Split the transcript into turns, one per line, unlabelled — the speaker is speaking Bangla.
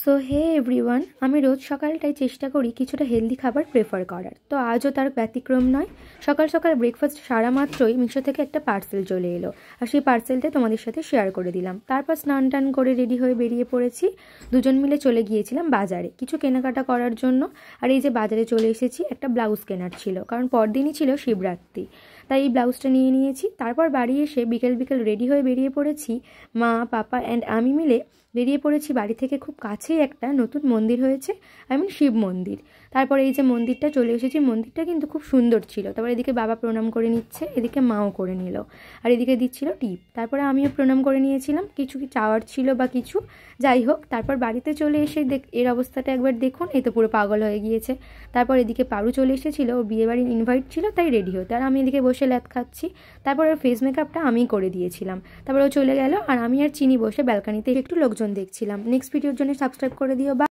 সো হে এভরিওয়ান, আমি রোজ সকালটাই চেষ্টা করি কিছুটা হেলদি খাবার প্রেফার করার। তো আজও তার ব্যতিক্রম নয়। সকাল সকাল ব্রেকফাস্ট সারা মাত্রই মিশো থেকে একটা পার্সেল চলে এলো, আর সেই পার্সেলটা তোমাদের সাথে শেয়ার করে দিলাম। তারপর স্নান টান করে রেডি হয়ে বেরিয়ে পড়েছি। দুজন মিলে চলে গিয়েছিলাম বাজারে কিছু কেনাকাটা করার জন্য। আর এই যে বাজারে চলে এসেছি, একটা ব্লাউজ কেনার ছিল, কারণ পরদিনই ছিল শিবরাত্রি। তাই এই ব্লাউজটা নিয়ে নিয়েছি। তারপর বাড়ি এসে বিকেল বিকেল রেডি হয়ে বেরিয়ে পড়েছি। মা, পাপা অ্যান্ড আমি মিলে বেরিয়ে পড়েছি বাড়ি থেকে। খুব কাছেই একটা নতুন মন্দির হয়েছে, শিব মন্দির। তারপর এই যে মন্দিরটা চলে এসেছি, মন্দিরটা কিন্তু খুব সুন্দর ছিল। তারপর এদিকে বাবা প্রণাম করে নিচ্ছে, এদিকে মাও করে নিল, আর এদিকে দিচ্ছিল টিপ। তারপরে আমিও প্রণাম করে নিয়েছিলাম, কিছু কি চাওয়ার ছিল বা কিছু, যাই হোক। তারপর বাড়িতে চলে এসে এর অবস্থাটা একবার দেখুন, এই তো পুরো পাগল হয়ে গিয়েছে। তারপর এদিকে পারু চলে এসেছিল, ওর বিয়েবাড়ির ইনভাইট ছিল, তাই রেডি হতে। আর আমি এদিকে বসে ল্যাদ খাচ্ছি। তারপর ওর ফেস মেকআপটা আমিই করে দিয়েছিলাম। তারপর ও চলে গেল, আর আমি আর চিনি বসে ব্যালকানিতে একটু লোকজন দেখছিলাম। নেক্সট ভিডিওর জন্য সাবস্ক্রাইব করে দিও। বা